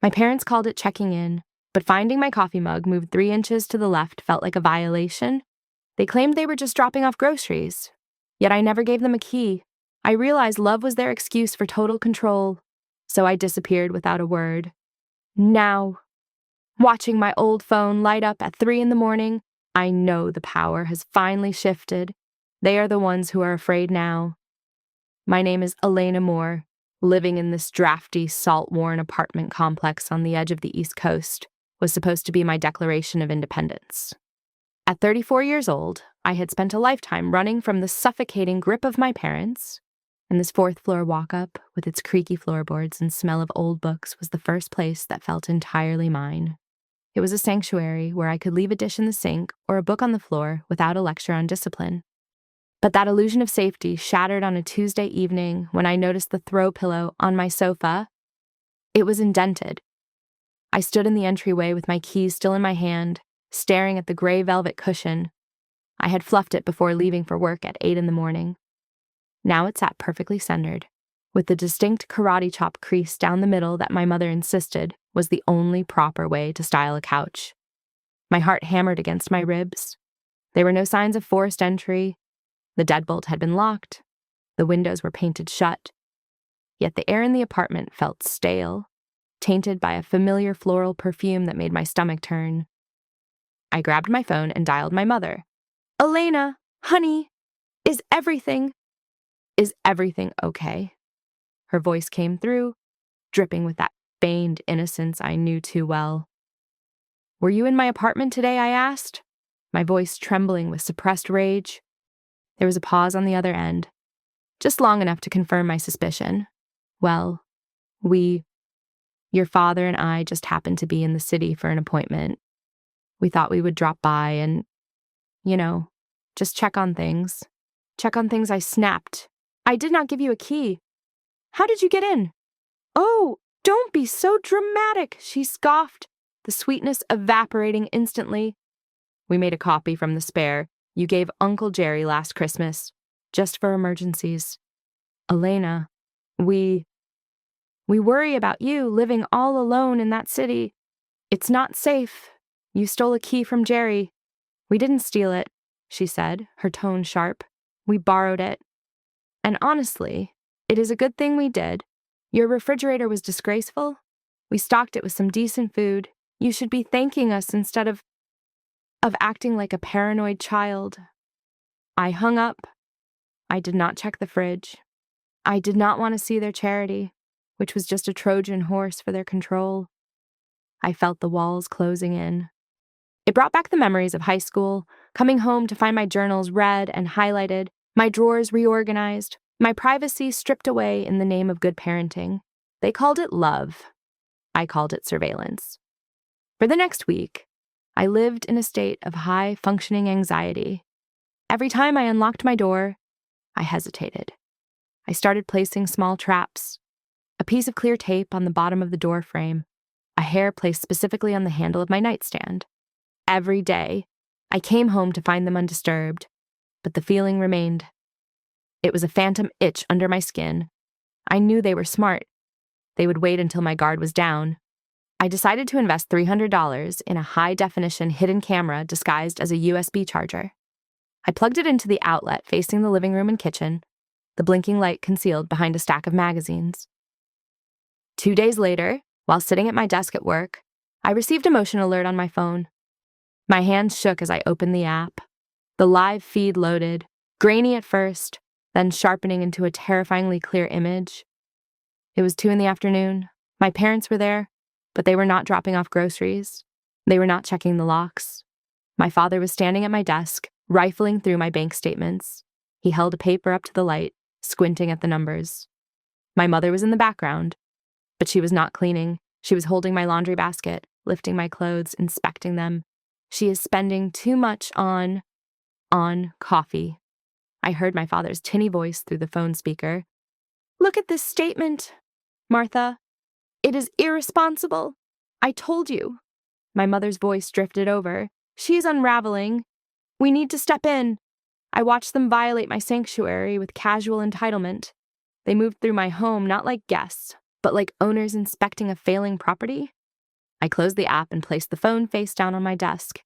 My parents called it checking in, but finding my coffee mug moved 3 inches to the left felt like a violation. They claimed they were just dropping off groceries. Yet I never gave them a key. I realized love was their excuse for total control, so I disappeared without a word. Now, watching my old phone light up at 3 in the morning, I know the power has finally shifted. They are the ones who are afraid now. My name is Elena Moore, living in this drafty, salt-worn apartment complex on the edge of the East Coast was supposed to be my declaration of independence. At 34 years old, I had spent a lifetime running from the suffocating grip of my parents, and this fourth-floor walk-up with its creaky floorboards and smell of old books was the first place that felt entirely mine. It was a sanctuary where I could leave a dish in the sink or a book on the floor without a lecture on discipline. But that illusion of safety shattered on a Tuesday evening when I noticed the throw pillow on my sofa. It was indented. I stood in the entryway with my keys still in my hand, staring at the gray velvet cushion. I had fluffed it before leaving for work at 8 in the morning. Now it sat perfectly centered, with the distinct karate chop crease down the middle that my mother insisted was the only proper way to style a couch. My heart hammered against my ribs. There were no signs of forced entry. The deadbolt had been locked. The windows were painted shut. Yet the air in the apartment felt stale, tainted by a familiar floral perfume that made my stomach turn. I grabbed my phone and dialed my mother. "Elena, honey, is everything okay?" Her voice came through, dripping with that feigned innocence I knew too well. "Were you in my apartment today?" I asked, my voice trembling with suppressed rage. There was a pause on the other end, just long enough to confirm my suspicion. "Well, your father and I just happened to be in the city for an appointment. We thought we would drop by and, just check on things." I snapped. "I did not give you a key. How did you get in?" "Oh, don't be so dramatic," she scoffed, the sweetness evaporating instantly. "We made a copy from the spare you gave Uncle Jerry last Christmas, just for emergencies. Elena, we worry about you living all alone in that city. It's not safe. You stole a key from Jerry." "We didn't steal it," she said, her tone sharp. "We borrowed it. And honestly, it is a good thing we did. Your refrigerator was disgraceful. We stocked it with some decent food. You should be thanking us instead of acting like a paranoid child." I hung up. I did not check the fridge. I did not want to see their charity, which was just a Trojan horse for their control. I felt the walls closing in. It brought back the memories of high school, coming home to find my journals read and highlighted, my drawers reorganized, my privacy stripped away in the name of good parenting. They called it love. I called it surveillance. For the next week, I lived in a state of high-functioning anxiety. Every time I unlocked my door, I hesitated. I started placing small traps. A piece of clear tape on the bottom of the door frame, a hair placed specifically on the handle of my nightstand. Every day, I came home to find them undisturbed, but the feeling remained. It was a phantom itch under my skin. I knew they were smart. They would wait until my guard was down. I decided to invest $300 in a high-definition hidden camera disguised as a USB charger. I plugged it into the outlet facing the living room and kitchen, the blinking light concealed behind a stack of magazines. 2 days later, while sitting at my desk at work, I received a motion alert on my phone. My hands shook as I opened the app. The live feed loaded, grainy at first, then sharpening into a terrifyingly clear image. It was 2 in the afternoon. My parents were there, but they were not dropping off groceries. They were not checking the locks. My father was standing at my desk, rifling through my bank statements. He held a paper up to the light, squinting at the numbers. My mother was in the background, but she was not cleaning. She was holding my laundry basket, lifting my clothes, inspecting them. She is spending too much on coffee. I heard my father's tinny voice through the phone speaker. "Look at this statement, Martha. It is irresponsible. I told you." My mother's voice drifted over. "She is unraveling. We need to step in." I watched them violate my sanctuary with casual entitlement. They moved through my home not like guests, but like owners inspecting a failing property. I closed the app and placed the phone face down on my desk.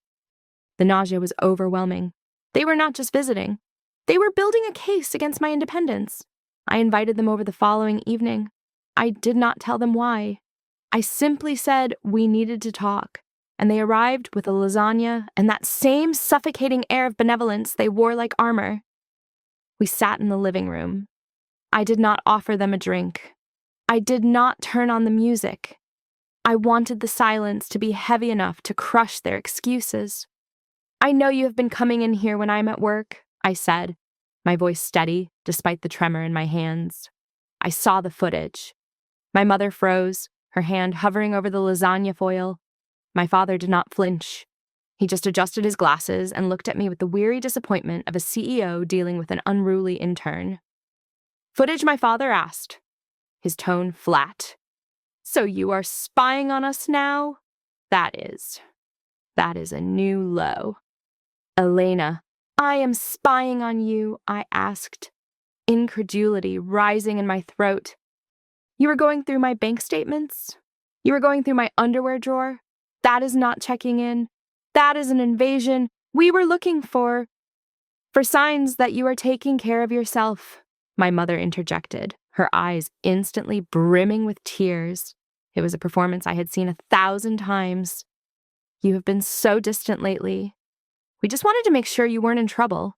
The nausea was overwhelming. They were not just visiting. They were building a case against my independence. I invited them over the following evening. I did not tell them why. I simply said we needed to talk, and they arrived with a lasagna and that same suffocating air of benevolence they wore like armor. We sat in the living room. I did not offer them a drink. I did not turn on the music. I wanted the silence to be heavy enough to crush their excuses. I know you have been coming in here when I'm at work, I said, my voice steady despite the tremor in my hands. I saw the footage. My mother froze, her hand hovering over the lasagna foil. My father did not flinch. He just adjusted his glasses and looked at me with the weary disappointment of a CEO dealing with an unruly intern. Footage, my father asked, his tone flat. So you are spying on us now? That is a new low. Elena, I am spying on you, I asked, incredulity rising in my throat. You were going through my bank statements? You were going through my underwear drawer? That is not checking in. That is an invasion. We were looking for signs that you are taking care of yourself, my mother interjected, her eyes instantly brimming with tears. It was a performance I had seen 1,000 times. You have been so distant lately. We just wanted to make sure you weren't in trouble.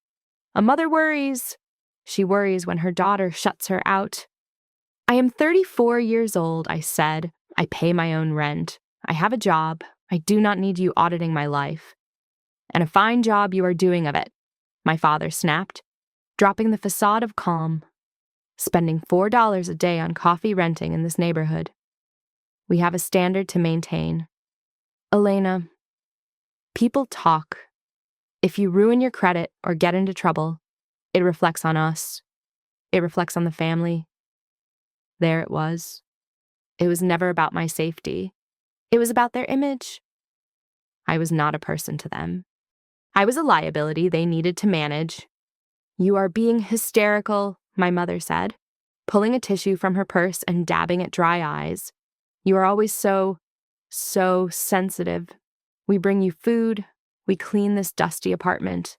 A mother worries. She worries when her daughter shuts her out. I am 34 years old, I said. I pay my own rent. I have a job. I do not need you auditing my life. And a fine job you are doing of it, my father snapped, dropping the facade of calm. Spending $4 a day on coffee renting in this neighborhood. We have a standard to maintain. Elena, people talk. If you ruin your credit or get into trouble, it reflects on us. It reflects on the family. There it was. It was never about my safety. It was about their image. I was not a person to them. I was a liability they needed to manage. You are being hysterical, my mother said, pulling a tissue from her purse and dabbing at dry eyes. You are always so sensitive. We bring you food. We clean this dusty apartment.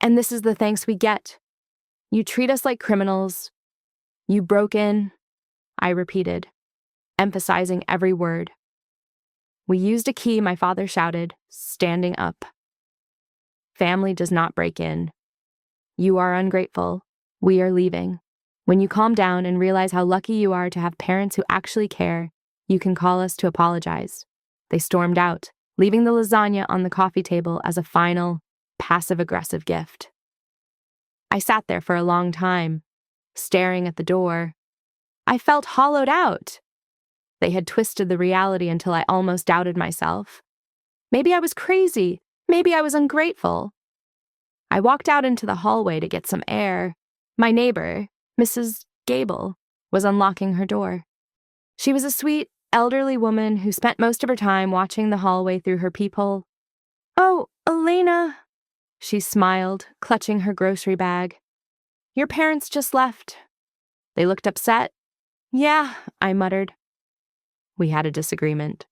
And this is the thanks we get. You treat us like criminals. You broke in, I repeated, emphasizing every word. We used a key, my father shouted, standing up. Family does not break in. You are ungrateful. We are leaving. When you calm down and realize how lucky you are to have parents who actually care, you can call us to apologize. They stormed out, leaving the lasagna on the coffee table as a final, passive-aggressive gift. I sat there for a long time, staring at the door. I felt hollowed out. They had twisted the reality until I almost doubted myself. Maybe I was crazy. Maybe I was ungrateful. I walked out into the hallway to get some air. My neighbor, Mrs. Gable, was unlocking her door. She was a sweet, elderly woman who spent most of her time watching the hallway through her peephole. Oh, Elena, she smiled, clutching her grocery bag. Your parents just left. They looked upset. Yeah, I muttered. We had a disagreement.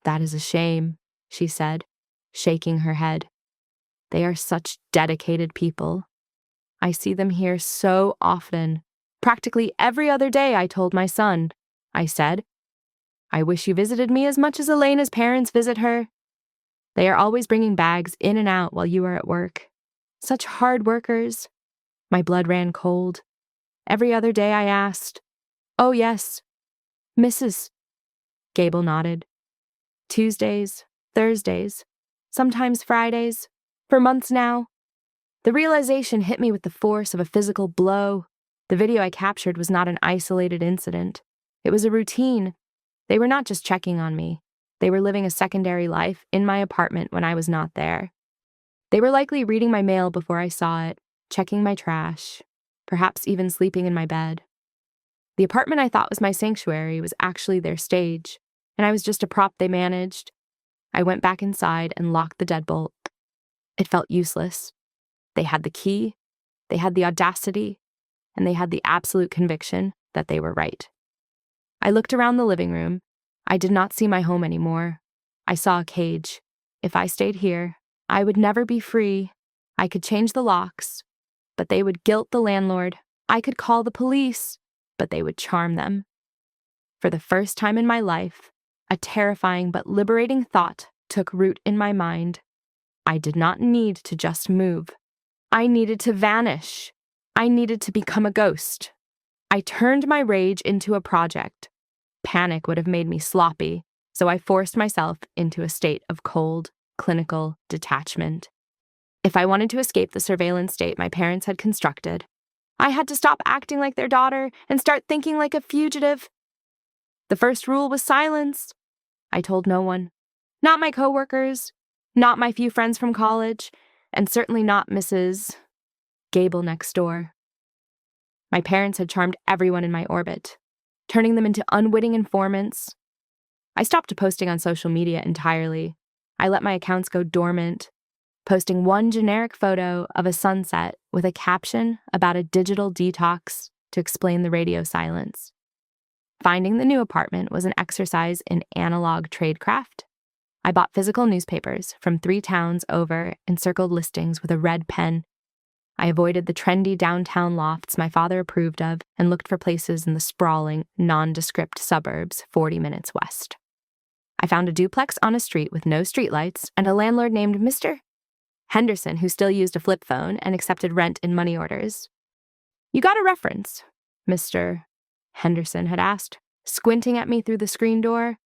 That is a shame, she said, shaking her head. They are such dedicated people. I see them here so often. Practically every other day, I told my son. I said, I wish you visited me as much as Elena's parents visit her. They are always bringing bags in and out while you are at work. Such hard workers. My blood ran cold. Every other day I asked, oh yes, Mrs. Gable nodded. Tuesdays, Thursdays, sometimes Fridays, for months now. The realization hit me with the force of a physical blow. The video I captured was not an isolated incident. It was a routine. They were not just checking on me. They were living a secondary life in my apartment when I was not there. They were likely reading my mail before I saw it, checking my trash, perhaps even sleeping in my bed. The apartment I thought was my sanctuary was actually their stage, and I was just a prop they managed. I went back inside and locked the deadbolt. It felt useless. They had the key, they had the audacity, and they had the absolute conviction that they were right. I looked around the living room. I did not see my home anymore. I saw a cage. If I stayed here, I would never be free. I could change the locks, but they would guilt the landlord. I could call the police, but they would charm them. For the first time in my life, a terrifying but liberating thought took root in my mind. I did not need to just move. I needed to vanish. I needed to become a ghost. I turned my rage into a project. Panic would have made me sloppy, so I forced myself into a state of cold, clinical detachment. If I wanted to escape the surveillance state my parents had constructed, I had to stop acting like their daughter and start thinking like a fugitive. The first rule was silence. I told no one. Not my coworkers, not my few friends from college, and certainly not Mrs. Gable next door. My parents had charmed everyone in my orbit, turning them into unwitting informants. I stopped posting on social media entirely. I let my accounts go dormant, posting one generic photo of a sunset with a caption about a digital detox to explain the radio silence. Finding the new apartment was an exercise in analog tradecraft. I bought physical newspapers from 3 towns over and circled listings with a red pen. I avoided the trendy downtown lofts my father approved of and looked for places in the sprawling, nondescript suburbs 40 minutes west. I found a duplex on a street with no streetlights and a landlord named Mr. Henderson who still used a flip phone and accepted rent in money orders. "You got a reference?" Mr. Henderson had asked, squinting at me through the screen door.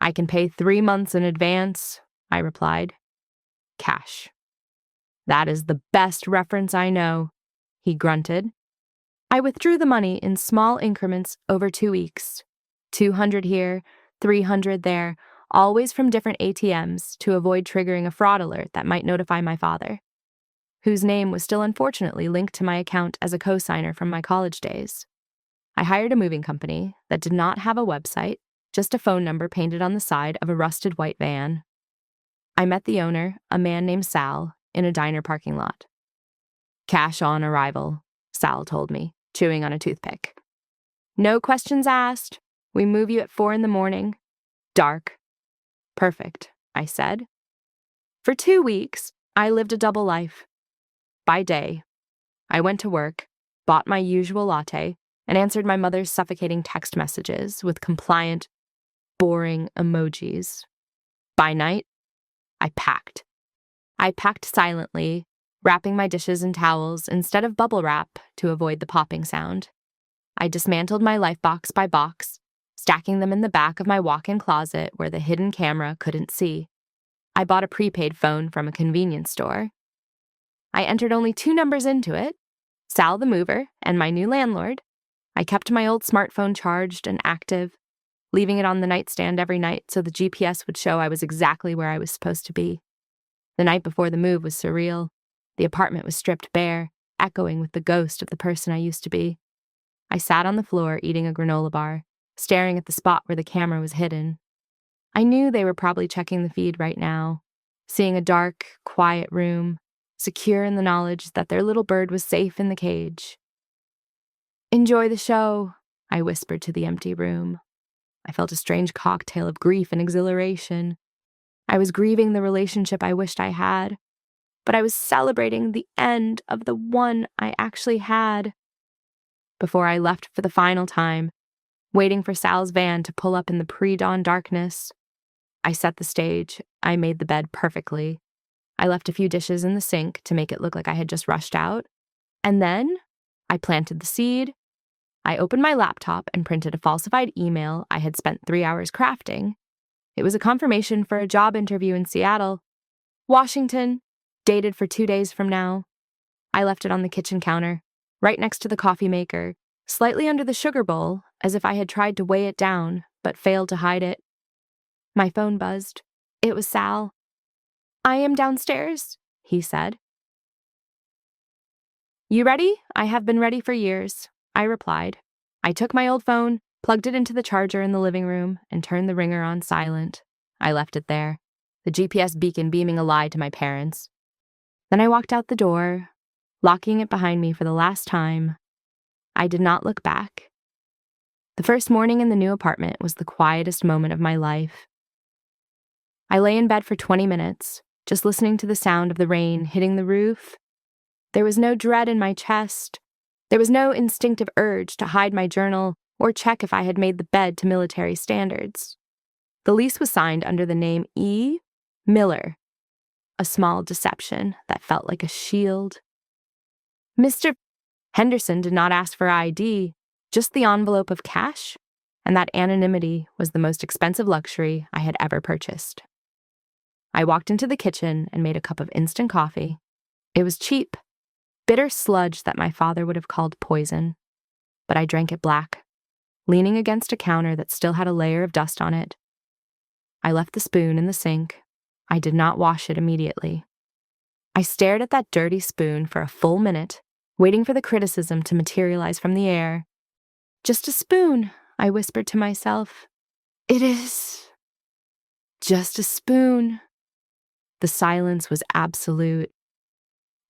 "I can pay 3 months in advance," I replied. "Cash." "That is the best reference I know," he grunted. I withdrew the money in small increments over 2 weeks. 200 here, 300 there, always from different ATMs to avoid triggering a fraud alert that might notify my father, whose name was still unfortunately linked to my account as a co-signer from my college days. I hired a moving company that did not have a website, just a phone number painted on the side of a rusted white van. I met the owner, a man named Sal, in a diner parking lot. "Cash on arrival," Sal told me, chewing on a toothpick. "No questions asked. We move you at 4 a.m. Dark." "Perfect," I said. For 2 weeks, I lived a double life. By day, I went to work, bought my usual latte, and answered my mother's suffocating text messages with compliant, boring emojis. By night, I packed. I packed silently, wrapping my dishes in towels instead of bubble wrap to avoid the popping sound. I dismantled my life box by box, stacking them in the back of my walk-in closet where the hidden camera couldn't see. I bought a prepaid phone from a convenience store. I entered only 2 numbers into it, Sal the mover and my new landlord. I kept my old smartphone charged and active, leaving it on the nightstand every night so the GPS would show I was exactly where I was supposed to be. The night before the move was surreal. The apartment was stripped bare, echoing with the ghost of the person I used to be. I sat on the floor eating a granola bar, staring at the spot where the camera was hidden. I knew they were probably checking the feed right now, seeing a dark, quiet room, secure in the knowledge that their little bird was safe in the cage. "Enjoy the show," I whispered to the empty room. I felt a strange cocktail of grief and exhilaration. I was grieving the relationship I wished I had, but I was celebrating the end of the one I actually had. Before I left for the final time, waiting for Sal's van to pull up in the pre-dawn darkness, I set the stage. I made the bed perfectly. I left a few dishes in the sink to make it look like I had just rushed out. And then I planted the seed. I opened my laptop and printed a falsified email I had spent 3 hours crafting. It was a confirmation for a job interview in Seattle, Washington, dated for 2 days from now. I left it on the kitchen counter, right next to the coffee maker, slightly under the sugar bowl, as if I had tried to weigh it down, but failed to hide it. My phone buzzed. It was Sal. "I am downstairs," he said. "You ready? I have been ready for years," I replied. I took my old phone, plugged it into the charger in the living room, and turned the ringer on silent. I left it there, the GPS beacon beaming a lie to my parents. Then I walked out the door, locking it behind me for the last time. I did not look back. The first morning in the new apartment was the quietest moment of my life. I lay in bed for 20 minutes, just listening to the sound of the rain hitting the roof. There was no dread in my chest. There was no instinctive urge to hide my journal or check if I had made the bed to military standards. The lease was signed under the name E. Miller, a small deception that felt like a shield. Mr. Henderson did not ask for ID, just the envelope of cash, and that anonymity was the most expensive luxury I had ever purchased. I walked into the kitchen and made a cup of instant coffee. It was cheap, bitter sludge that my father would have called poison, but I drank it black, leaning against a counter that still had a layer of dust on it. I left the spoon in the sink. I did not wash it immediately. I stared at that dirty spoon for a full minute, waiting for the criticism to materialize from the air. "Just a spoon," I whispered to myself. "It is just a spoon." The silence was absolute.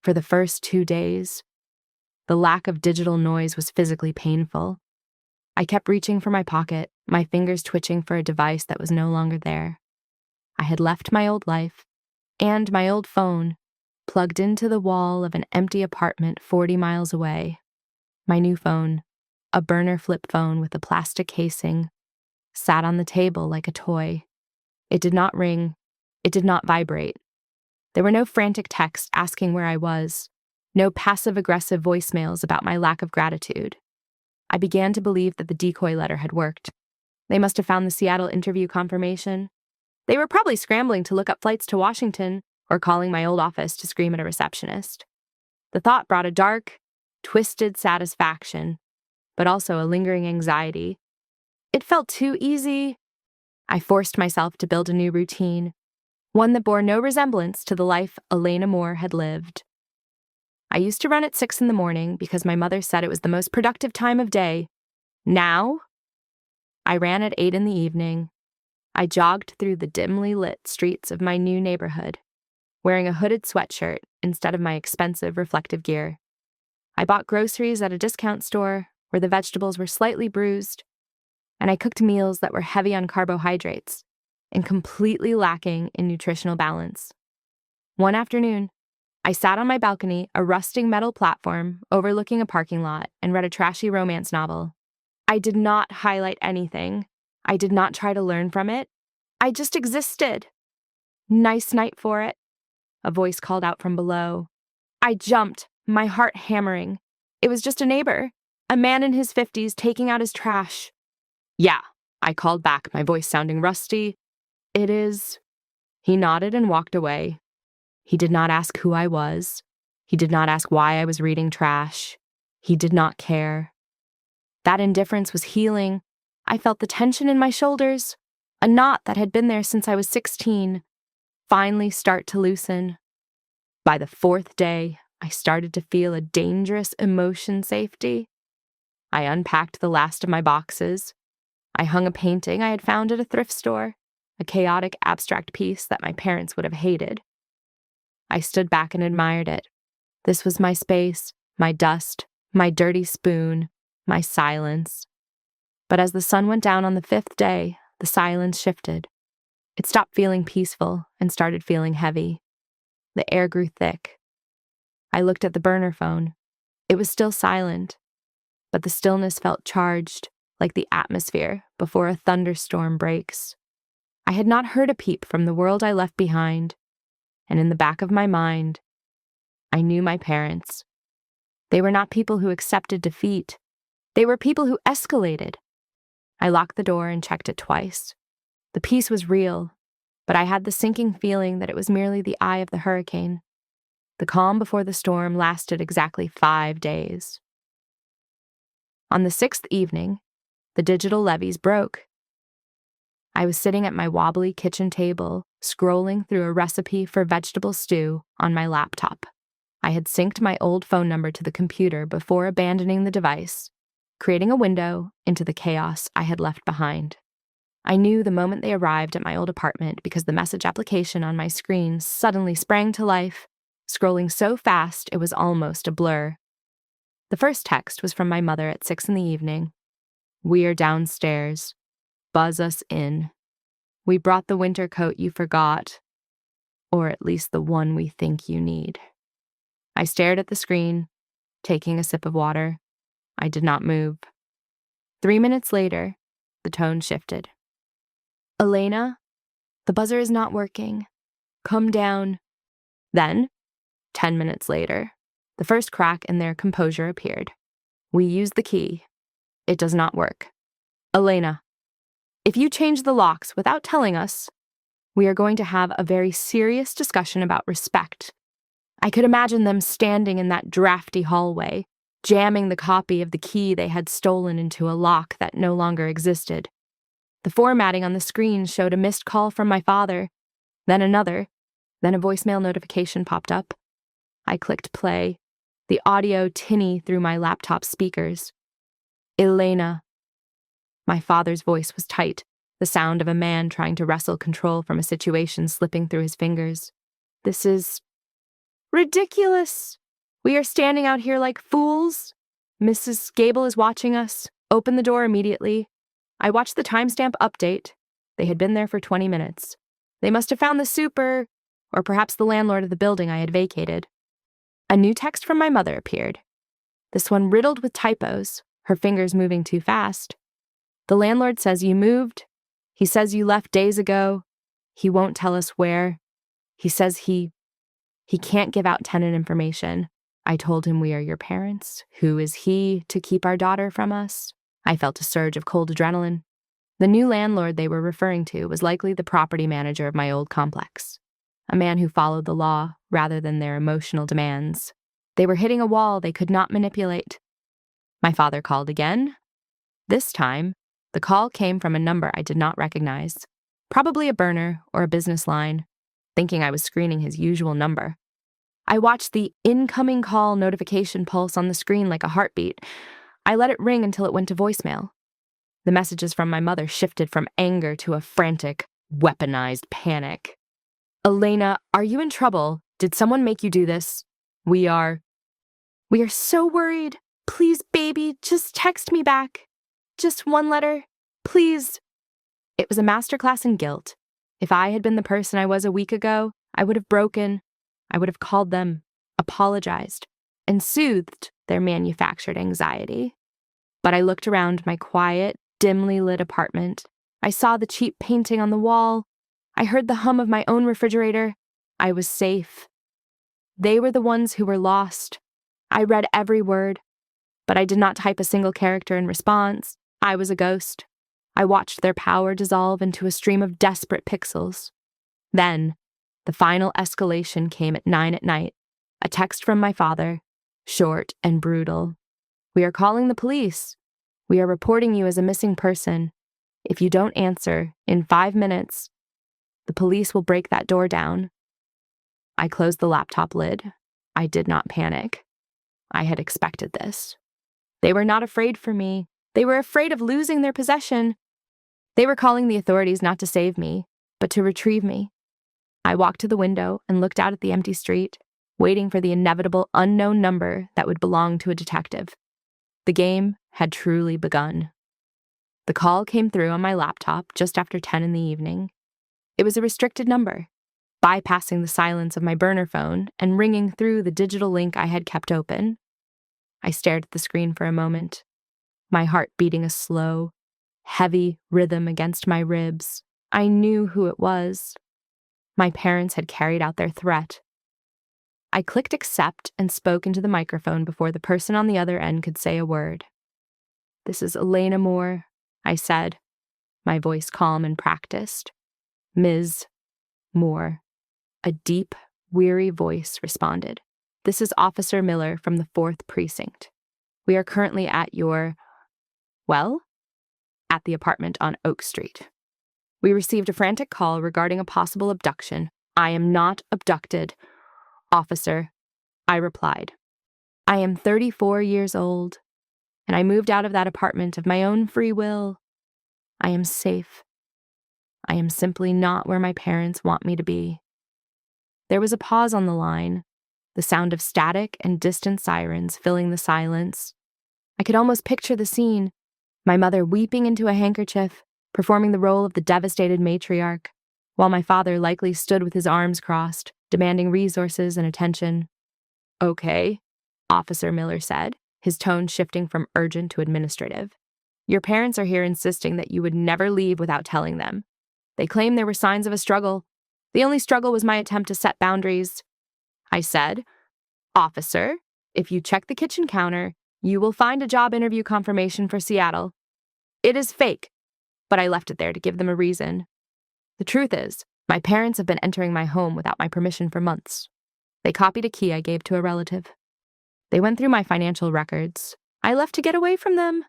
For the first 2 days, the lack of digital noise was physically painful. I kept reaching for my pocket, my fingers twitching for a device that was no longer there. I had left my old life and my old phone plugged into the wall of an empty apartment 40 miles away. My new phone, a burner flip phone with a plastic casing, sat on the table like a toy. It did not ring. It did not vibrate. There were no frantic texts asking where I was, no passive-aggressive voicemails about my lack of gratitude. I began to believe that the decoy letter had worked. They must have found the Seattle interview confirmation. They were probably scrambling to look up flights to Washington or calling my old office to scream at a receptionist. The thought brought a dark, twisted satisfaction, but also a lingering anxiety. It felt too easy. I forced myself to build a new routine, one that bore no resemblance to the life Elena Moore had lived. I used to run at 6 in the morning because my mother said it was the most productive time of day. Now, I ran at 8 in the evening. I jogged through the dimly lit streets of my new neighborhood, wearing a hooded sweatshirt instead of my expensive reflective gear. I bought groceries at a discount store where the vegetables were slightly bruised, and I cooked meals that were heavy on carbohydrates and completely lacking in nutritional balance. One afternoon, I sat on my balcony, a rusting metal platform overlooking a parking lot, and read a trashy romance novel. I did not highlight anything. I did not try to learn from it. I just existed. "Nice night for it," a voice called out from below. I jumped, my heart hammering. It was just a neighbor, a man in his 50s taking out his trash. "Yeah," I called back, my voice sounding rusty. "It is." He nodded and walked away. He did not ask who I was. He did not ask why I was reading trash. He did not care. That indifference was healing. I felt the tension in my shoulders, a knot that had been there since I was 16, finally start to loosen. By the 4th day, I started to feel a dangerous emotion safety. I unpacked the last of my boxes. I hung a painting I had found at a thrift store, a chaotic abstract piece that my parents would have hated. I stood back and admired it. This was my space, my dust, my dirty spoon, my silence. But as the sun went down on the 5th day, the silence shifted. It stopped feeling peaceful and started feeling heavy. The air grew thick. I looked at the burner phone. It was still silent, but the stillness felt charged, like the atmosphere before a thunderstorm breaks. I had not heard a peep from the world I left behind, and in the back of my mind, I knew my parents. They were not people who accepted defeat. They were people who escalated. I locked the door and checked it twice. The peace was real, but I had the sinking feeling that it was merely the eye of the hurricane. The calm before the storm lasted exactly 5 days. On the 6th evening, the digital levees broke. I was sitting at my wobbly kitchen table, scrolling through a recipe for vegetable stew on my laptop. I had synced my old phone number to the computer before abandoning the device, creating a window into the chaos I had left behind. I knew the moment they arrived at my old apartment because the message application on my screen suddenly sprang to life, scrolling so fast it was almost a blur. The first text was from my mother at 6 in the evening. We're downstairs. Buzz us in. We brought the winter coat you forgot, or at least the one we think you need. I stared at the screen, taking a sip of water. I did not move. 3 minutes later, the tone shifted. Elena, the buzzer is not working. Come down. Then, 10 minutes later, the first crack in their composure appeared. We used the key. It does not work. Elena, if you change the locks without telling us, we are going to have a very serious discussion about respect. I could imagine them standing in that drafty hallway, jamming the copy of the key they had stolen into a lock that no longer existed. The formatting on the screen showed a missed call from my father, then another, then a voicemail notification popped up. I clicked play, the audio tinny through my laptop speakers. Elena. My father's voice was tight, the sound of a man trying to wrestle control from a situation slipping through his fingers. This is ridiculous. We are standing out here like fools. Mrs. Gable is watching us. Open the door immediately. I watched the timestamp update. They had been there for 20 minutes. They must have found the super, or perhaps the landlord of the building I had vacated. A new text from my mother appeared. This one riddled with typos, her fingers moving too fast. The landlord says you moved. He says you left days ago. He won't tell us where. He says he can't give out tenant information. I told him we are your parents. Who is he to keep our daughter from us? I felt a surge of cold adrenaline. The new landlord they were referring to was likely the property manager of my old complex, a man who followed the law rather than their emotional demands. They were hitting a wall they could not manipulate. My father called again. This time, the call came from a number I did not recognize, probably a burner or a business line, thinking I was screening his usual number. I watched the incoming call notification pulse on the screen like a heartbeat. I let it ring until it went to voicemail. The messages from my mother shifted from anger to a frantic, weaponized panic. Elena, are you in trouble? Did someone make you do this? We are so worried. Please, baby, just text me back. Just one letter, please. It was a masterclass in guilt. If I had been the person I was a week ago, I would have broken. I would have called them, apologized, and soothed their manufactured anxiety. But I looked around my quiet, dimly lit apartment. I saw the cheap painting on the wall. I heard the hum of my own refrigerator. I was safe. They were the ones who were lost. I read every word, but I did not type a single character in response. I was a ghost. I watched their power dissolve into a stream of desperate pixels. Then, the final escalation came at 9 p.m, a text from my father, short and brutal. We are calling the police. We are reporting you as a missing person. If you don't answer, in 5 minutes, the police will break that door down. I closed the laptop lid. I did not panic. I had expected this. They were not afraid for me. They were afraid of losing their possession. They were calling the authorities not to save me, but to retrieve me. I walked to the window and looked out at the empty street, waiting for the inevitable unknown number that would belong to a detective. The game had truly begun. The call came through on my laptop just after 10 in the evening. It was a restricted number, bypassing the silence of my burner phone and ringing through the digital link I had kept open. I stared at the screen for a moment, my heart beating a slow, heavy rhythm against my ribs. I knew who it was. My parents had carried out their threat. I clicked accept and spoke into the microphone before the person on the other end could say a word. "This is Elena Moore," I said, my voice calm and practiced. "Ms. Moore." A deep, weary voice responded. "This is Officer Miller from the 4th Precinct. We are currently at your, at the apartment on Oak Street. We received a frantic call regarding a possible abduction. I am not abducted, officer," I replied. "I am 34 years old, and I moved out of that apartment of my own free will. I am safe. I am simply not where my parents want me to be." There was a pause on the line, the sound of static and distant sirens filling the silence. I could almost picture the scene, my mother weeping into a handkerchief, performing the role of the devastated matriarch, while my father likely stood with his arms crossed, demanding resources and attention. "Okay," Officer Miller said, his tone shifting from urgent to administrative. "Your parents are here insisting that you would never leave without telling them. They claim there were signs of a struggle. The only struggle was my attempt to set boundaries." I said, "Officer, if you check the kitchen counter, you will find a job interview confirmation for Seattle. It is fake," but I left it there to give them a reason. The truth is, my parents have been entering my home without my permission for months. They copied a key I gave to a relative. They went through my financial records. I left to get away from them.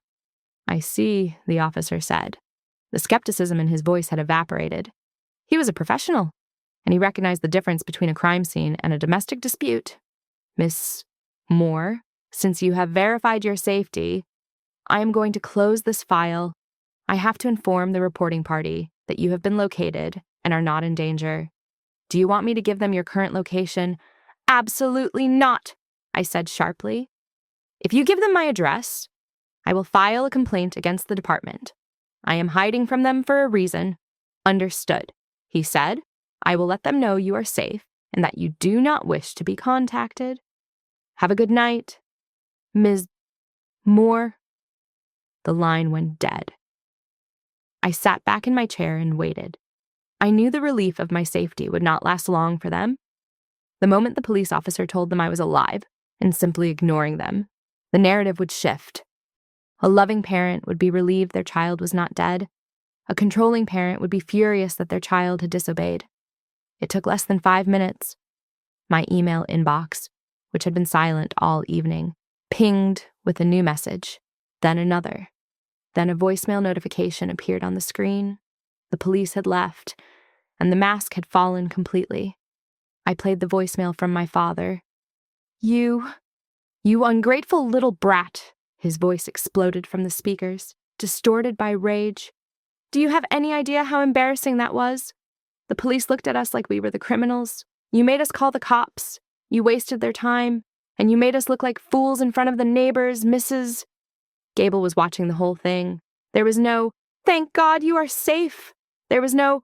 "I see," the officer said. The skepticism in his voice had evaporated. He was a professional, and he recognized the difference between a crime scene and a domestic dispute. "Miss Moore, since you have verified your safety, I am going to close this file. I have to inform the reporting party that you have been located and are not in danger. Do you want me to give them your current location?" "Absolutely not," I said sharply. "If you give them my address, I will file a complaint against the department. I am hiding from them for a reason." "Understood," he said. "I will let them know you are safe and that you do not wish to be contacted. Have a good night, Ms. Moore." The line went dead. I sat back in my chair and waited. I knew the relief of my safety would not last long for them. The moment the police officer told them I was alive and simply ignoring them, the narrative would shift. A loving parent would be relieved their child was not dead. A controlling parent would be furious that their child had disobeyed. It took less than 5 minutes. My email inbox, which had been silent all evening, pinged with a new message, then another. Then a voicemail notification appeared on the screen. The police had left, and the mask had fallen completely. I played the voicemail from my father. You ungrateful little brat," his voice exploded from the speakers, distorted by rage. "Do you have any idea how embarrassing that was? The police looked at us like we were the criminals. You made us call the cops. You wasted their time, and you made us look like fools in front of the neighbors, Mrs. Gable was watching the whole thing. There was no, "Thank God you are safe." There was no,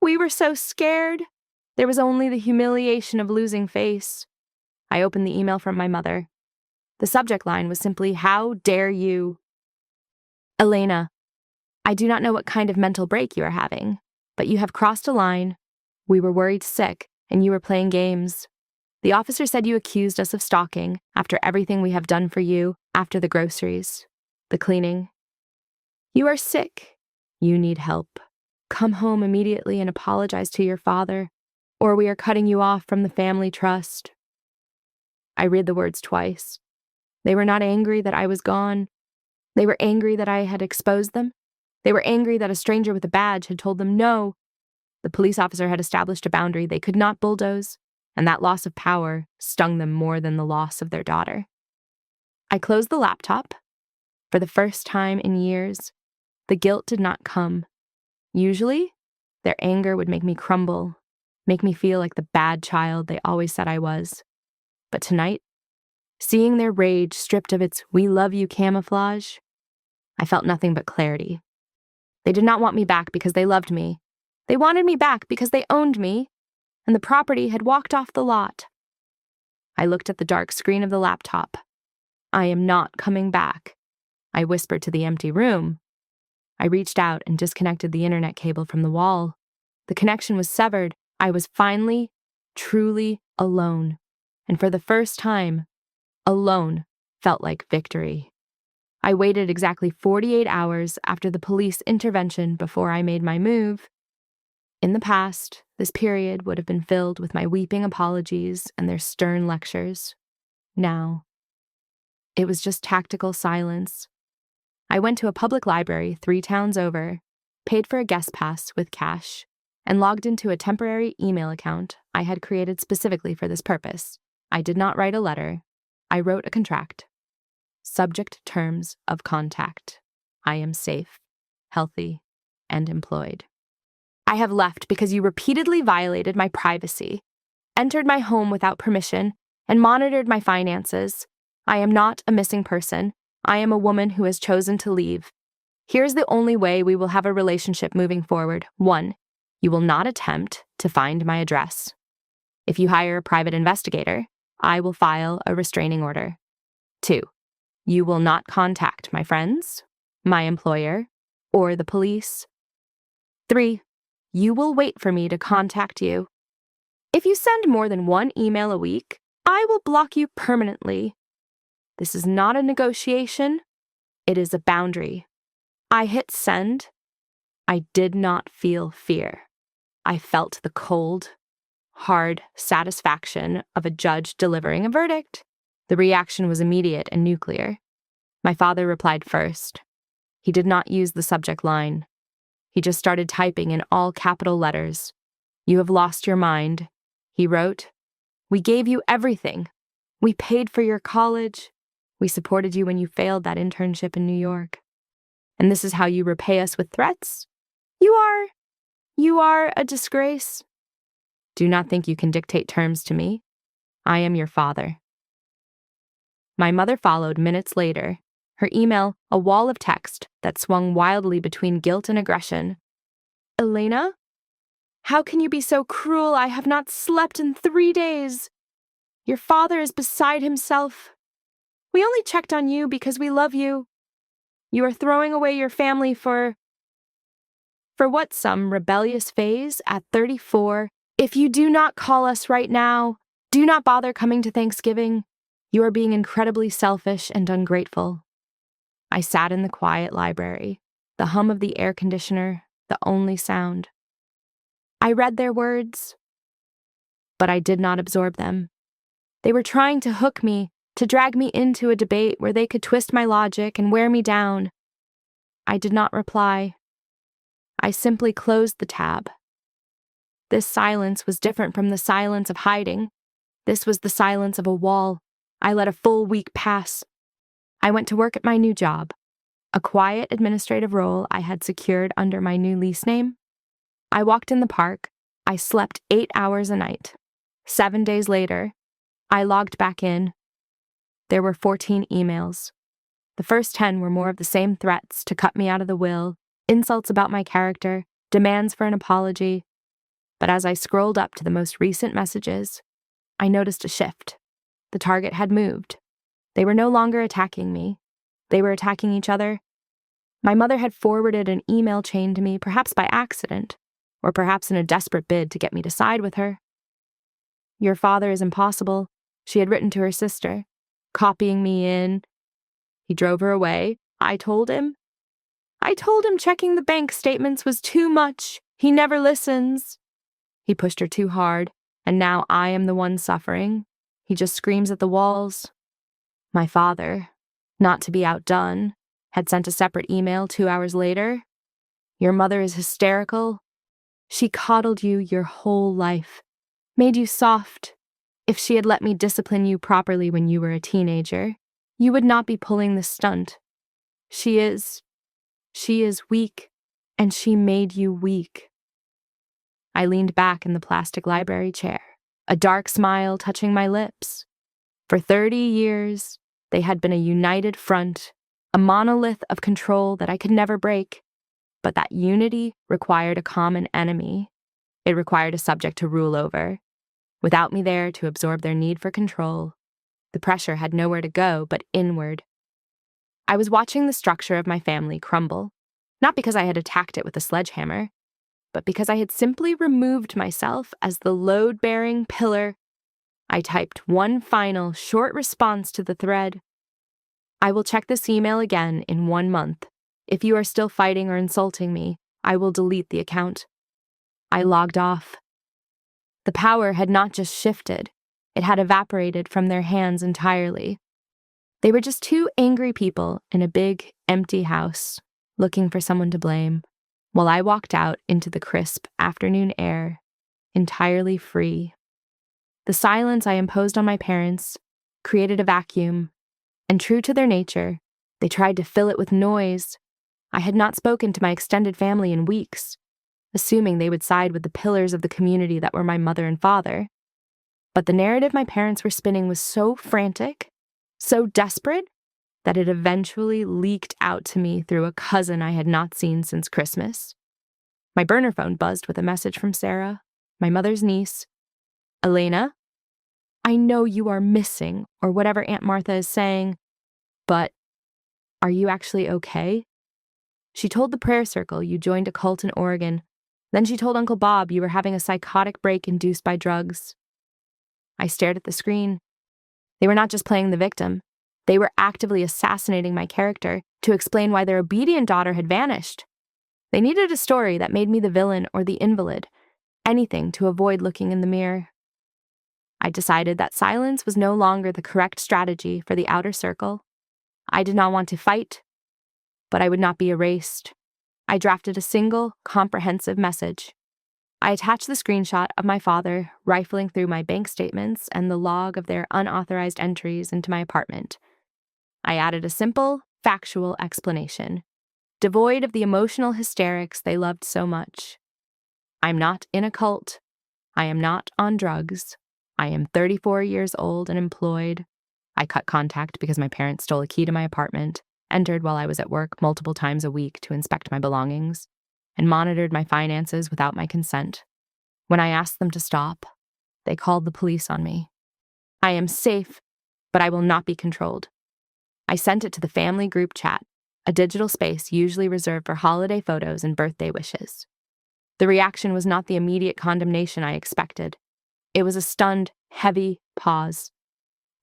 "We were so scared." There was only the humiliation of losing face. I opened the email from my mother. The subject line was simply, "How dare you?" "Elena, I do not know what kind of mental break you are having, but you have crossed a line. We were worried sick, and you were playing games. The officer said you accused us of stalking after everything we have done for you, after the groceries, the cleaning. You are sick. You need help. Come home immediately and apologize to your father, or we are cutting you off from the family trust." I read the words twice. They were not angry that I was gone. They were angry that I had exposed them. They were angry that a stranger with a badge had told them no. The police officer had established a boundary they could not bulldoze, and that loss of power stung them more than the loss of their daughter. I closed the laptop. For the first time in years, the guilt did not come. Usually, their anger would make me crumble, make me feel like the bad child they always said I was. But tonight, seeing their rage stripped of its "we love you" camouflage, I felt nothing but clarity. They did not want me back because they loved me. They wanted me back because they owned me, and the property had walked off the lot. I looked at the dark screen of the laptop. "I am not coming back," I whispered to the empty room. I reached out and disconnected the internet cable from the wall. The connection was severed. I was finally, truly alone. And for the first time, alone felt like victory. I waited exactly 48 hours after the police intervention before I made my move. In the past, this period would have been filled with my weeping apologies and their stern lectures. Now, it was just tactical silence. I went to a public library 3 towns over, paid for a guest pass with cash, and logged into a temporary email account I had created specifically for this purpose. I did not write a letter. I wrote a contract. Subject terms of contact. I am safe, healthy, and employed. I have left because you repeatedly violated my privacy, entered my home without permission, and monitored my finances. I am not a missing person. I am a woman who has chosen to leave. Here's the only way we will have a relationship moving forward. 1. You will not attempt to find my address. If you hire a private investigator, I will file a restraining order. 2. You will not contact my friends, my employer, or the police. 3. You will wait for me to contact you. If you send more than one email a week, I will block you permanently. This is not a negotiation. It is a boundary. I hit send. I did not feel fear. I felt the cold, hard satisfaction of a judge delivering a verdict. The reaction was immediate and nuclear. My father replied first. He did not use the subject line. He just started typing in all capital letters. "You have lost your mind," he wrote. "We gave you everything. We paid for your college. We supported you when you failed that internship in New York. And this is how you repay us with threats? You are a disgrace. Do not think you can dictate terms to me. I am your father." My mother followed minutes later, her email a wall of text that swung wildly between guilt and aggression. "Elena? How can you be so cruel? I have not slept in 3 days. Your father is beside himself. We only checked on you because we love you. You are throwing away your family for what, some rebellious phase at 34? If you do not call us right now, do not bother coming to Thanksgiving. You are being incredibly selfish and ungrateful." I sat in the quiet library, the hum of the air conditioner, the only sound. I read their words, but I did not absorb them. They were trying to hook me, to drag me into a debate where they could twist my logic and wear me down. I did not reply. I simply closed the tab. This silence was different from the silence of hiding. This was the silence of a wall. I let a full week pass. I went to work at my new job, a quiet administrative role I had secured under my new lease name. I walked in the park. I slept 8 hours a night. 7 days later, I logged back in. There were 14 emails. The first 10 were more of the same threats to cut me out of the will, insults about my character, demands for an apology. But as I scrolled up to the most recent messages, I noticed a shift. The target had moved. They were no longer attacking me. They were attacking each other. My mother had forwarded an email chain to me, perhaps by accident, or perhaps in a desperate bid to get me to side with her. "Your father is impossible," she had written to her sister, copying me in. He drove her away. I told him checking the bank statements was too much. He never listens. He pushed her too hard, and now I am the one suffering. He just screams at the walls. My father, not to be outdone, had sent a separate email 2 hours later. "Your mother is hysterical. She coddled you your whole life, made you soft. If she had let me discipline you properly when you were a teenager, you would not be pulling this stunt. She is weak, and she made you weak." I leaned back in the plastic library chair, a dark smile touching my lips. For 30 years, they had been a united front, a monolith of control that I could never break. But that unity required a common enemy. It required a subject to rule over. Without me there to absorb their need for control, the pressure had nowhere to go but inward. I was watching the structure of my family crumble, not because I had attacked it with a sledgehammer, but because I had simply removed myself as the load-bearing pillar. I typed one final short response to the thread. "I will check this email again in 1 month. If you are still fighting or insulting me, I will delete the account." I logged off. The power had not just shifted, it had evaporated from their hands entirely. They were just two angry people in a big, empty house, looking for someone to blame, while I walked out into the crisp afternoon air, entirely free. The silence I imposed on my parents created a vacuum, and true to their nature, they tried to fill it with noise. I had not spoken to my extended family in weeks, assuming they would side with the pillars of the community that were my mother and father. But the narrative my parents were spinning was so frantic, so desperate, that it eventually leaked out to me through a cousin I had not seen since Christmas. My burner phone buzzed with a message from Sarah, my mother's niece. "Elena, I know you are missing, or whatever Aunt Martha is saying, but are you actually okay? She told the prayer circle you joined a cult in Oregon. Then she told Uncle Bob you were having a psychotic break induced by drugs." I stared at the screen. They were not just playing the victim. They were actively assassinating my character to explain why their obedient daughter had vanished. They needed a story that made me the villain or the invalid, anything to avoid looking in the mirror. I decided that silence was no longer the correct strategy for the outer circle. I did not want to fight, but I would not be erased. I drafted a single, comprehensive message. I attached the screenshot of my father rifling through my bank statements and the log of their unauthorized entries into my apartment. I added a simple, factual explanation, devoid of the emotional hysterics they loved so much. I'm not in a cult. I am not on drugs. I am 34 years old and employed. I cut contact because my parents stole a key to my apartment, entered while I was at work multiple times a week to inspect my belongings, and monitored my finances without my consent. When I asked them to stop, they called the police on me. I am safe, but I will not be controlled. I sent it to the family group chat, a digital space usually reserved for holiday photos and birthday wishes. The reaction was not the immediate condemnation I expected. It was a stunned, heavy pause.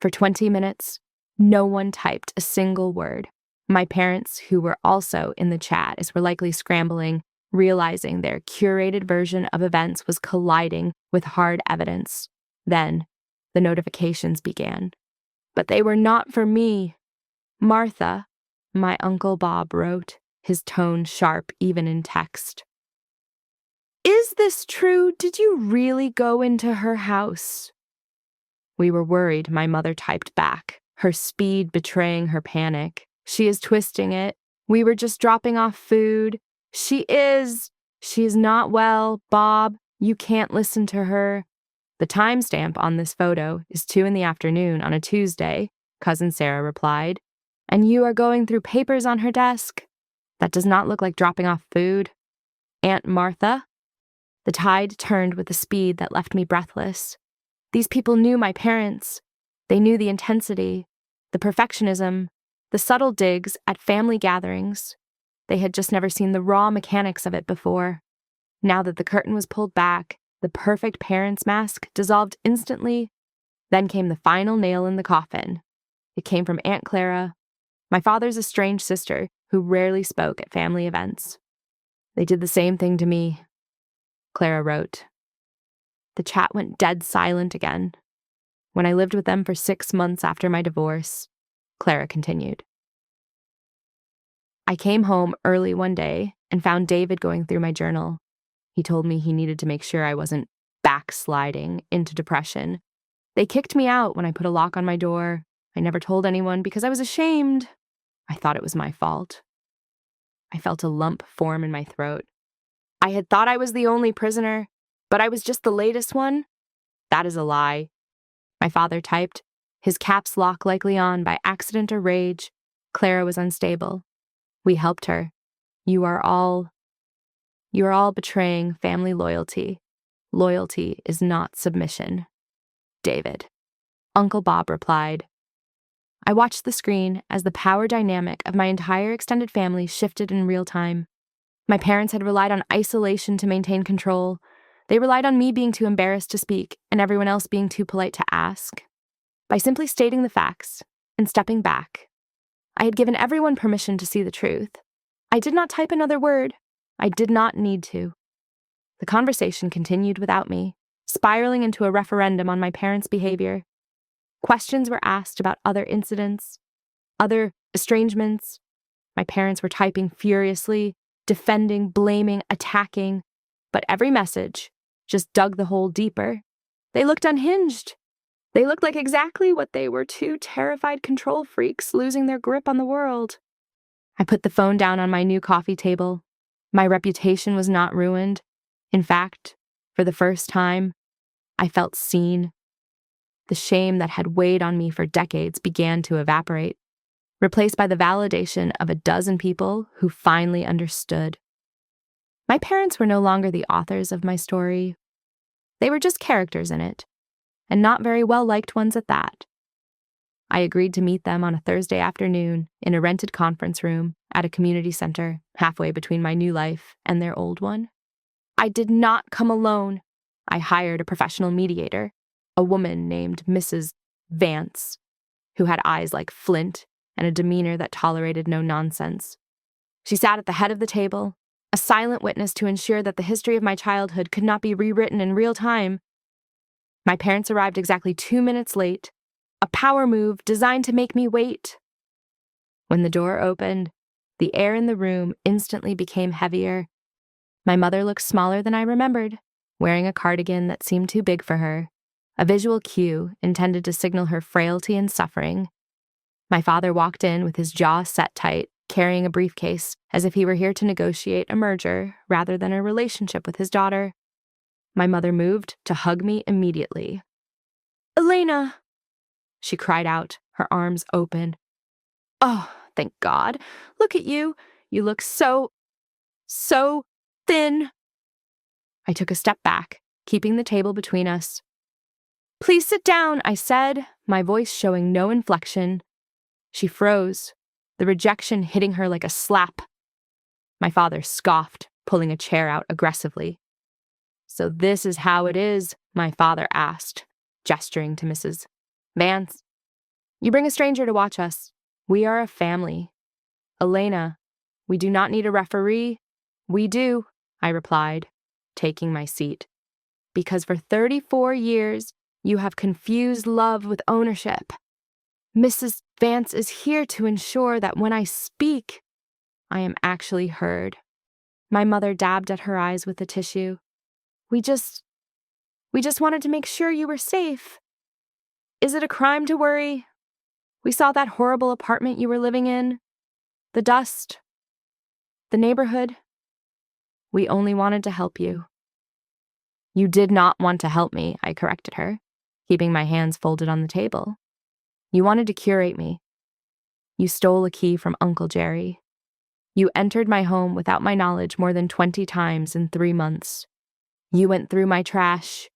For 20 minutes, no one typed a single word. My parents, who were also in the chat as were likely scrambling, realizing their curated version of events was colliding with hard evidence. Then, the notifications began. But they were not for me. "Martha," my Uncle Bob wrote, his tone sharp even in text. "Is this true? Did you really go into her house?" "We were worried," my mother typed back, her speed betraying her panic. "She is twisting it. We were just dropping off food. She is not well. Bob, you can't listen to her." "The timestamp on this photo is 2 p.m. on a Tuesday," Cousin Sarah replied. "And you are going through papers on her desk? That does not look like dropping off food." "Aunt Martha?" The tide turned with a speed that left me breathless. These people knew my parents. They knew the intensity, the perfectionism, the subtle digs at family gatherings. They had just never seen the raw mechanics of it before. Now that the curtain was pulled back, the perfect parent's mask dissolved instantly. Then came the final nail in the coffin. It came from Aunt Clara, my father's estranged sister who rarely spoke at family events. "They did the same thing to me," Clara wrote. The chat went dead silent again. "When I lived with them for 6 months after my divorce," Clara continued. "I came home early one day and found David going through my journal. He told me he needed to make sure I wasn't backsliding into depression. They kicked me out when I put a lock on my door. I never told anyone because I was ashamed. I thought it was my fault." I felt a lump form in my throat. I had thought I was the only prisoner, but I was just the latest one? That is a lie. My father typed, his caps lock likely on by accident or rage. Clara was unstable. "We helped her. You are all betraying family loyalty. Loyalty is not submission. David." Uncle Bob replied. I watched the screen as the power dynamic of my entire extended family shifted in real time. My parents had relied on isolation to maintain control. They relied on me being too embarrassed to speak and everyone else being too polite to ask. By simply stating the facts and stepping back, I had given everyone permission to see the truth. I did not type another word. I did not need to. The conversation continued without me, spiraling into a referendum on my parents' behavior. Questions were asked about other incidents, other estrangements. My parents were typing furiously, defending, blaming, attacking, but every message just dug the hole deeper. They looked unhinged. They looked like exactly what they were, two terrified control freaks losing their grip on the world. I put the phone down on my new coffee table. My reputation was not ruined. In fact, for the first time, I felt seen. The shame that had weighed on me for decades began to evaporate. replaced by the validation of a dozen people who finally understood. My parents were no longer the authors of my story. They were just characters in it, and not very well-liked ones at that. I agreed to meet them on a Thursday afternoon in a rented conference room at a community center halfway between my new life and their old one. I did not come alone. I hired a professional mediator, a woman named Mrs. Vance, who had eyes like flint and a demeanor that tolerated no nonsense. She sat at the head of the table, a silent witness to ensure that the history of my childhood could not be rewritten in real time. My parents arrived exactly 2 minutes late, a power move designed to make me wait. When the door opened, the air in the room instantly became heavier. My mother looked smaller than I remembered, wearing a cardigan that seemed too big for her, a visual cue intended to signal her frailty and suffering. My father walked in with his jaw set tight, carrying a briefcase, as if he were here to negotiate a merger rather than a relationship with his daughter. My mother moved to hug me immediately. "Elena!" she cried out, her arms open. "Oh, thank God. Look at you. You look so thin." I took a step back, keeping the table between us. "Please sit down," I said, my voice showing no inflection. She froze, the rejection hitting her like a slap. My father scoffed, pulling a chair out aggressively. "So this is how it is?" my father asked, gesturing to Mrs. Vance. "You bring a stranger to watch us. We are a family. Elena, we do not need a referee." "We do," I replied, taking my seat. "Because for 34 years, you have confused love with ownership. Mrs. Vance is here to ensure that when I speak, I am actually heard." My mother dabbed at her eyes with a tissue. We just wanted to make sure you were safe. Is it a crime to worry? We saw that horrible apartment you were living in, the dust, the neighborhood. We only wanted to help you." "You did not want to help me," I corrected her, keeping my hands folded on the table. "You wanted to curate me. You stole a key from Uncle Jerry. You entered my home without my knowledge more than 20 times in 3 months. You went through my trash.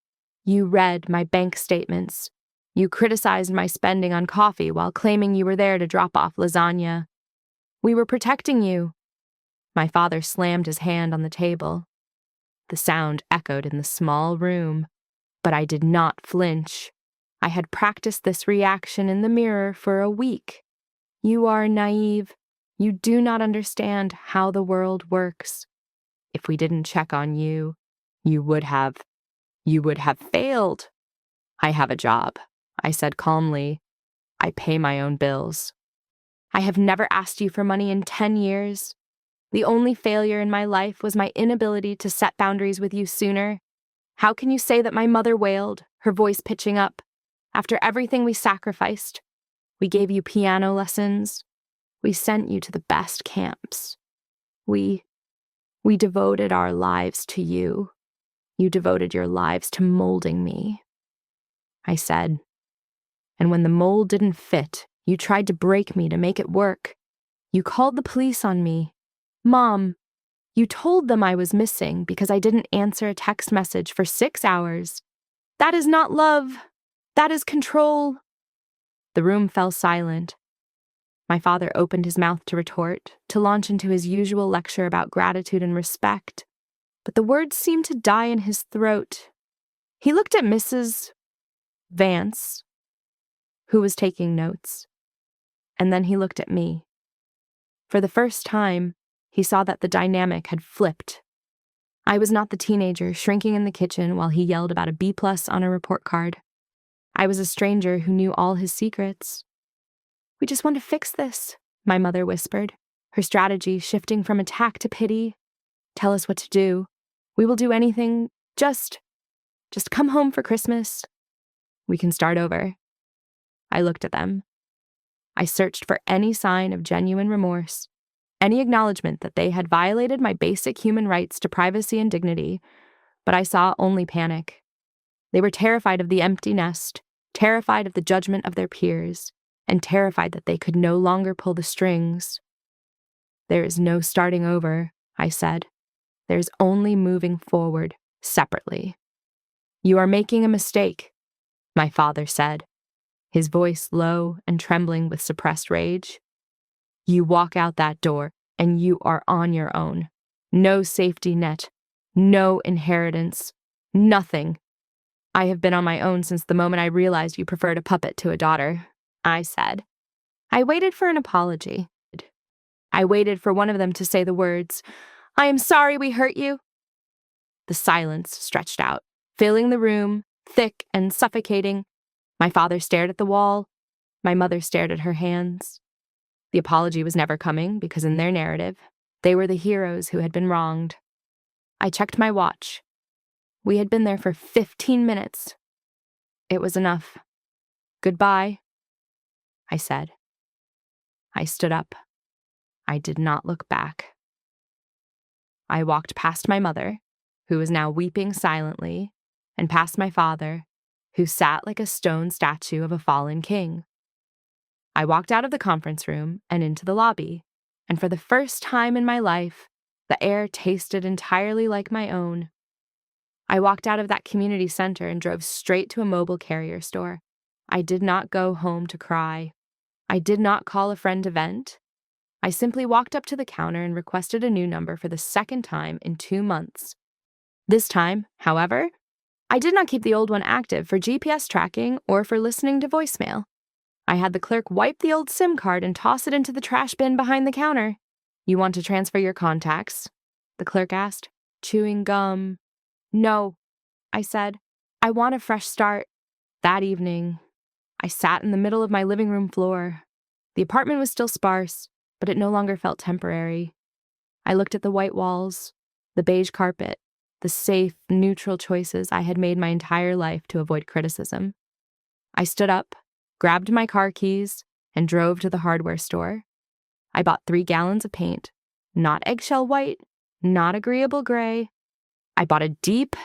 You read my bank statements. You criticized my spending on coffee while claiming you were there to drop off lasagna. We were protecting you." My father slammed his hand on the table. The sound echoed in the small room, but I did not flinch. I had practiced this reaction in the mirror for a week. "You are naive. You do not understand how the world works. If we didn't check on you, you would have failed." "I have a job," I said calmly. "I pay my own bills." "I have never asked you for money in 10 years. The only failure in my life was my inability to set boundaries with you sooner. How can you say that?" my mother wailed, her voice pitching up. "After everything we sacrificed, we gave you piano lessons. We sent you to the best camps. We devoted our lives to you. You devoted your lives to molding me," I said. "And when the mold didn't fit, you tried to break me to make it work. You called the police on me. Mom, you told them I was missing because I didn't answer a text message for 6 hours. That is not love. That is control." The room fell silent. My father opened his mouth to retort, to launch into his usual lecture about gratitude and respect, but the words seemed to die in his throat. He looked at Mrs. Vance, who was taking notes, and then he looked at me. For the first time, he saw that the dynamic had flipped. I was not the teenager shrinking in the kitchen while he yelled about a B+ on a report card. I was a stranger who knew all his secrets. "We just want to fix this," my mother whispered, her strategy shifting from attack to pity. "Tell us what to do. We will do anything. Just come home for Christmas. We can start over." I looked at them. I searched for any sign of genuine remorse, any acknowledgement that they had violated my basic human rights to privacy and dignity, but I saw only panic. They were terrified of the empty nest, terrified of the judgment of their peers, and terrified that they could no longer pull the strings. "There is no starting over," I said. "There's only moving forward, separately." "You are making a mistake," my father said, his voice low and trembling with suppressed rage. "You walk out that door, and you are on your own. No safety net, no inheritance, nothing. I have been on my own since the moment I realized you preferred a puppet to a daughter," I said. I waited for an apology. I waited for one of them to say the words, "I am sorry we hurt you." The silence stretched out, filling the room, thick and suffocating. My father stared at the wall. My mother stared at her hands. The apology was never coming because in their narrative, they were the heroes who had been wronged. I checked my watch. We had been there for 15 minutes. It was enough. "Goodbye," I said. I stood up. I did not look back. I walked past my mother, who was now weeping silently, and past my father, who sat like a stone statue of a fallen king. I walked out of the conference room and into the lobby, and for the first time in my life, the air tasted entirely like my own. I walked out of that community center and drove straight to a mobile carrier store. I did not go home to cry. I did not call a friend to vent. I simply walked up to the counter and requested a new number for the second time in 2 months. This time, however, I did not keep the old one active for GPS tracking or for listening to voicemail. I had the clerk wipe the old SIM card and toss it into the trash bin behind the counter. "You want to transfer your contacts?" the clerk asked. "Chewing gum." "No," I said. "I want a fresh start." That evening, I sat in the middle of my living room floor. The apartment was still sparse, but it no longer felt temporary. I looked at the white walls, the beige carpet, the safe, neutral choices I had made my entire life to avoid criticism. I stood up, grabbed my car keys, and drove to the hardware store. I bought 3 gallons of paint, not eggshell white, not agreeable gray. I bought a deep,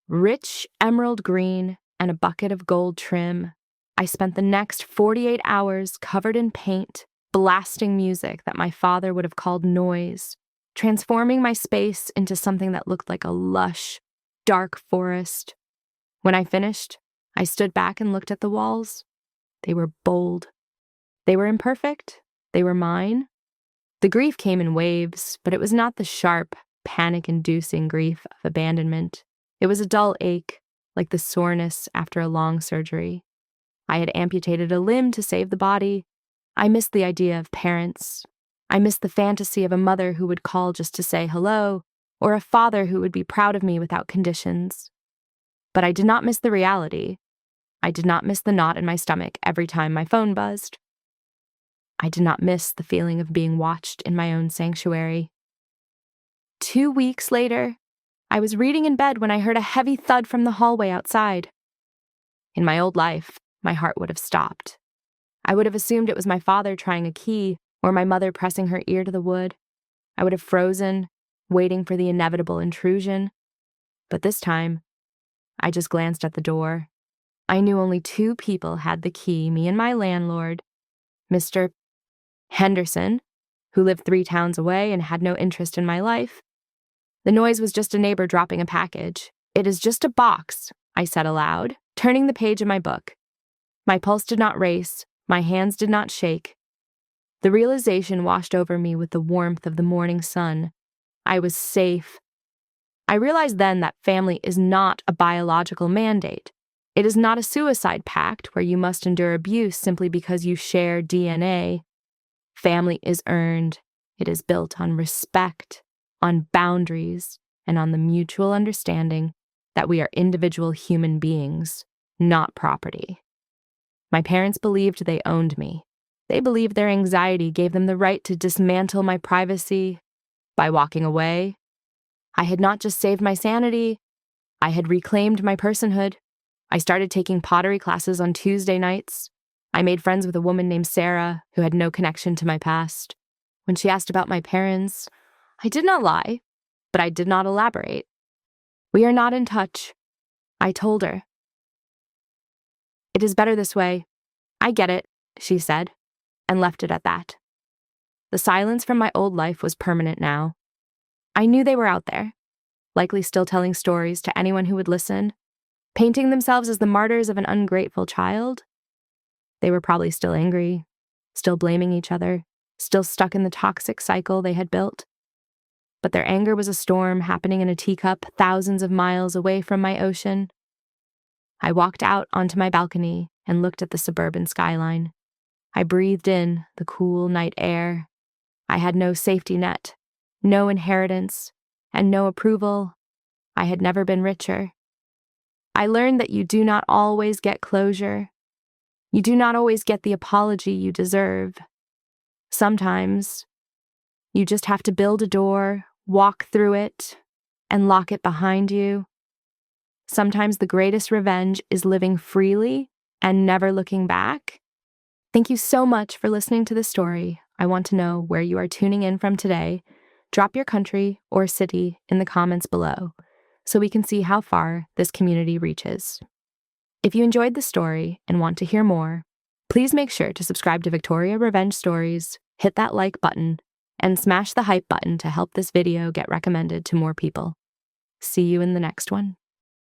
rich emerald green and a bucket of gold trim. I spent the next 48 hours covered in paint, blasting music that my father would have called noise, transforming my space into something that looked like a lush, dark forest. When I finished, I stood back and looked at the walls. They were bold. They were imperfect. They were mine. The grief came in waves, but it was not the sharp, panic-inducing grief of abandonment. It was a dull ache, like the soreness after a long surgery. I had amputated a limb to save the body. I missed the idea of parents. I missed the fantasy of a mother who would call just to say hello, or a father who would be proud of me without conditions. But I did not miss the reality. I did not miss the knot in my stomach every time my phone buzzed. I did not miss the feeling of being watched in my own sanctuary. 2 weeks later, I was reading in bed when I heard a heavy thud from the hallway outside. In my old life, my heart would have stopped. I would have assumed it was my father trying a key or my mother pressing her ear to the wood. I would have frozen, waiting for the inevitable intrusion. But this time, I just glanced at the door. I knew only 2 people had the key, me and my landlord, Mr. Henderson, who lived 3 towns away and had no interest in my life. The noise was just a neighbor dropping a package. "It is just a box," I said aloud, turning the page of my book. My pulse did not race, my hands did not shake. The realization washed over me with the warmth of the morning sun. I was safe. I realized then that family is not a biological mandate. It is not a suicide pact where you must endure abuse simply because you share DNA. Family is earned. It is built on respect, on boundaries, and on the mutual understanding that we are individual human beings, not property. My parents believed they owned me. They believed their anxiety gave them the right to dismantle my privacy by walking away. I had not just saved my sanity, I had reclaimed my personhood. I started taking pottery classes on Tuesday nights. I made friends with a woman named Sarah who had no connection to my past. When she asked about my parents, I did not lie, but I did not elaborate. "We are not in touch," I told her. "It is better this way. I get it. she said, and left it at that. The silence from my old life was permanent now. I knew they were out there, likely still telling stories to anyone who would listen, painting themselves as the martyrs of an ungrateful child. They were probably still angry, still blaming each other, still stuck in the toxic cycle they had built. But their anger was a storm happening in a teacup thousands of miles away from my ocean. I walked out onto my balcony and looked at the suburban skyline. I breathed in the cool night air. I had no safety net, no inheritance, and no approval. I had never been richer. I learned that you do not always get closure. You do not always get the apology you deserve. Sometimes you just have to build a door, walk through it, and lock it behind you. Sometimes the greatest revenge is living freely and never looking back. Thank you so much for listening to this story. I want to know where you are tuning in from today. Drop your country or city in the comments below so we can see how far this community reaches. If you enjoyed the story and want to hear more, please make sure to subscribe to Victoria Revenge Stories, hit that like button, and smash the hype button to help this video get recommended to more people. See you in the next one.